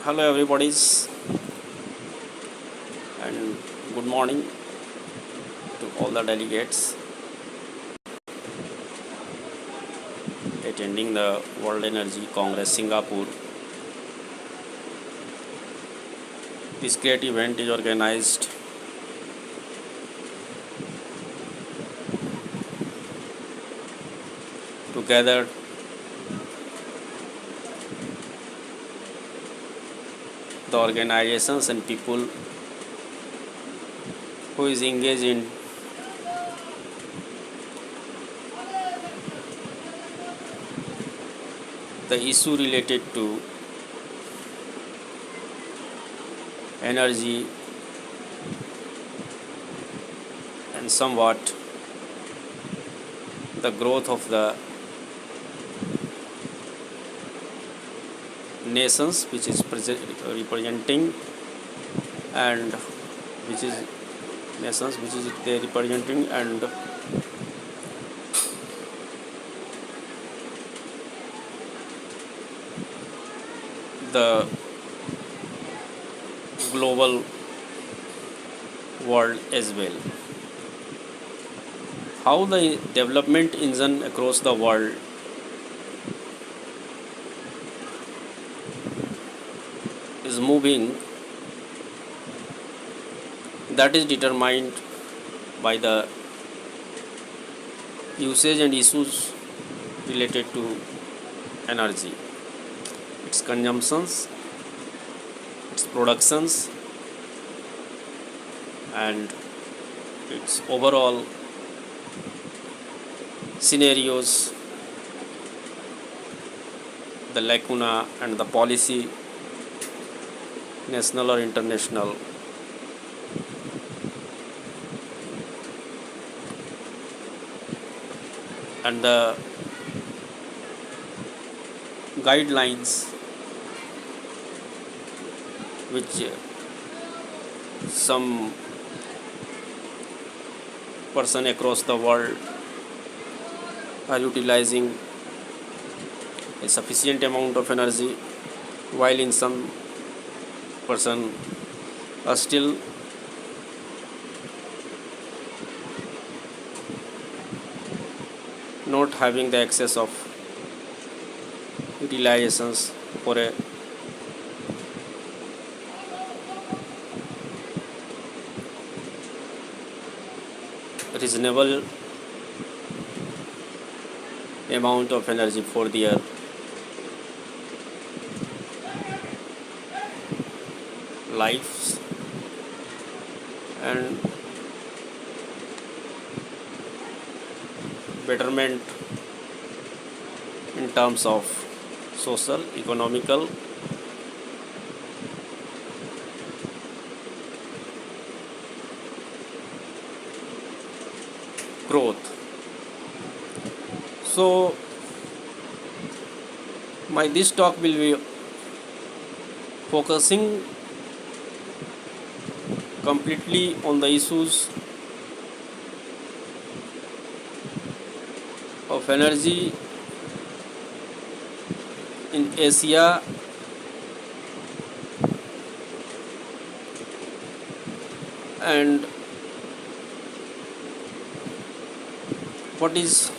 Hello, everybody's, and good morning to all the delegates attending the World Energy Congress Singapore. This great event is organized to gather the organizations and people who is engaged in the issue related to energy and somewhat the growth of the nations which is representing and which is nations which is they representing and the global world as well. How the development engine across the world is moving, that is determined by the usage and issues related to energy, its consumptions, its productions, and its overall scenarios, the lacuna and the policy, national or international, and the guidelines which some person across the world are utilizing a sufficient amount of energy, while in some person are still not having the access of utilizations for a reasonable amount of energy for their lives and betterment in terms of social, economical, growth. So this talk will be focusing completely on the issues of energy in Asia and what is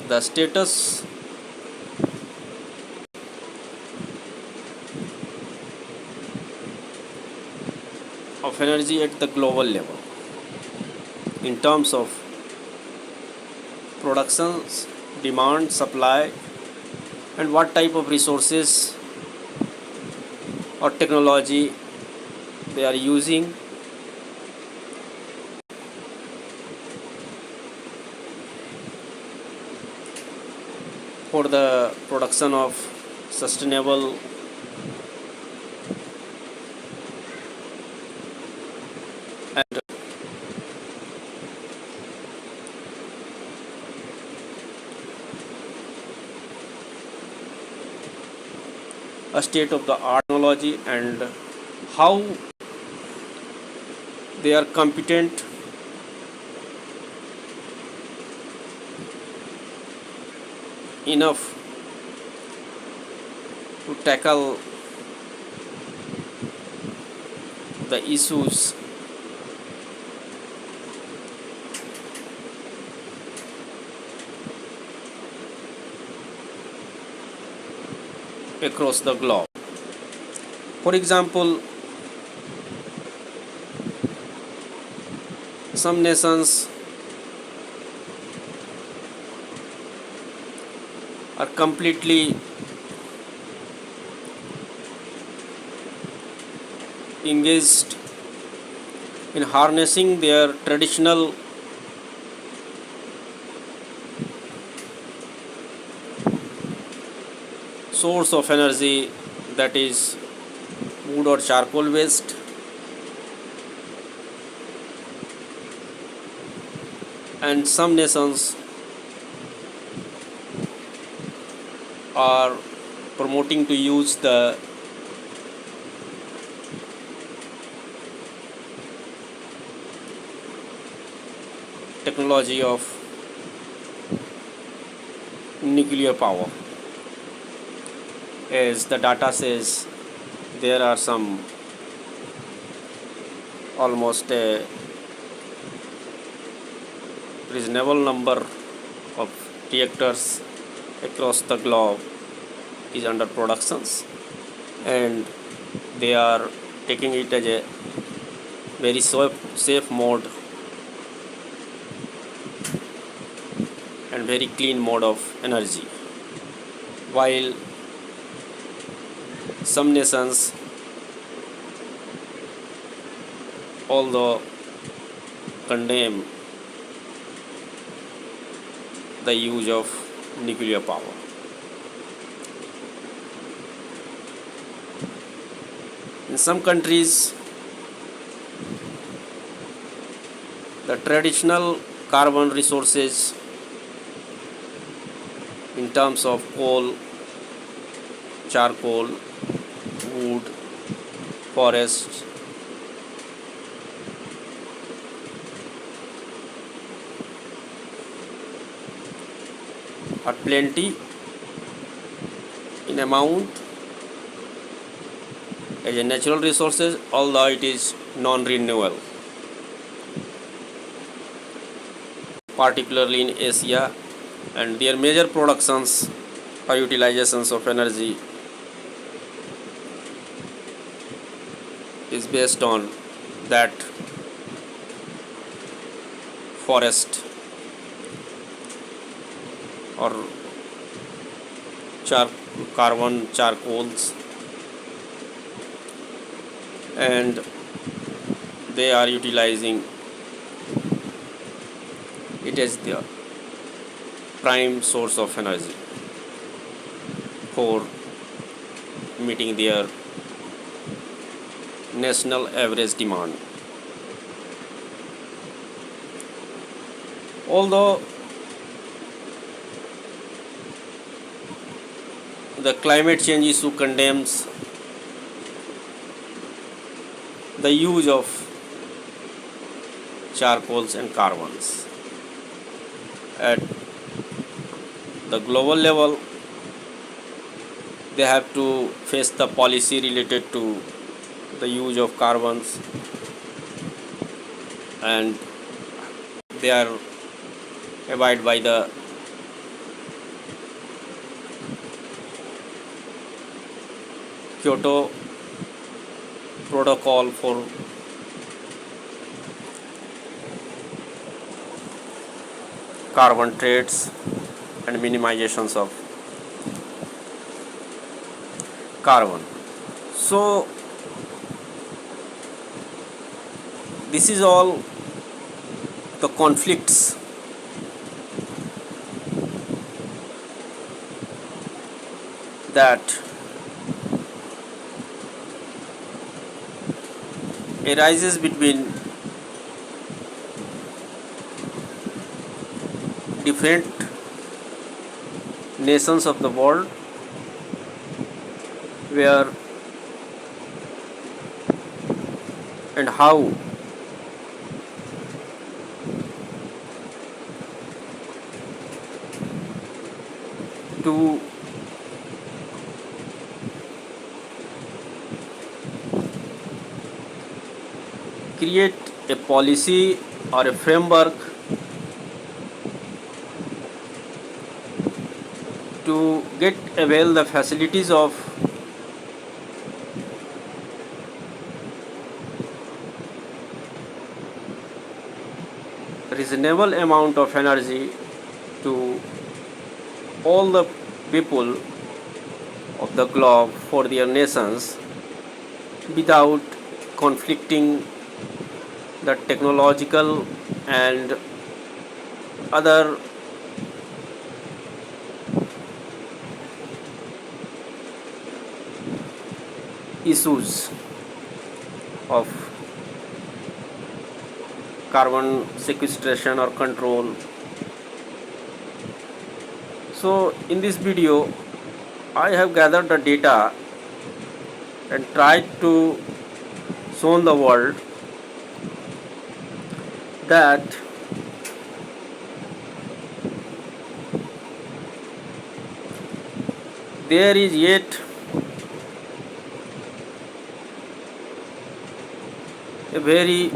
the status of energy at the global level in terms of productions, demand, supply, and what type of resources or technology they are using for the production of sustainable and a state of the art technology, and how they are competent enough to tackle the issues across the globe. For example, some nations are completely engaged in harnessing their traditional source of energy, that is wood or charcoal waste, and some nations are promoting to use the technology of nuclear power. As the data says, there are some almost a reasonable number of reactors across the globe is under productions, and they are taking it as a very safe mode and very clean mode of energy, while some nations, although condemn the use of nuclear power. In some countries, the traditional carbon resources in terms of coal, charcoal, wood, forests, are plenty in amount as a natural resources, although it is non-renewable, particularly in Asia, and their major productions or utilizations of energy is based on that forest or carbon charcoals, and they are utilizing it as their prime source of energy for meeting their national average demand. Although the climate change issue condemns the use of charcoals and carbons, at the global level they have to face the policy related to the use of carbons, and they are abide by the Kyoto Protocol for carbon trades and minimizations of carbon. So this is all the conflicts that arises between different nations of the world, where and how to create a policy or a framework to get avail the facilities of reasonable amount of energy to all the people of the globe for their nations without conflicting the technological and other issues of carbon sequestration or control. So in this video I have gathered the data and tried to show the world that there is yet a very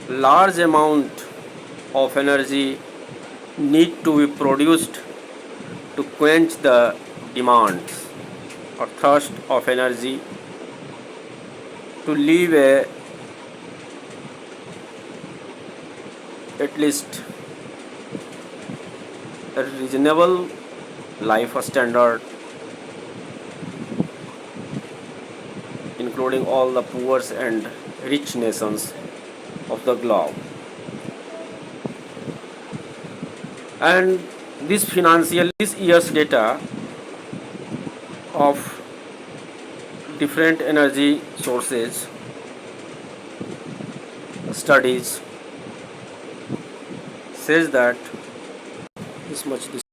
large amount of energy need to be produced to quench the demands or thirst of energy to live at least a reasonable life standard, including all the poor and rich nations of the globe. And this year's data of different energy sources studies says that this much this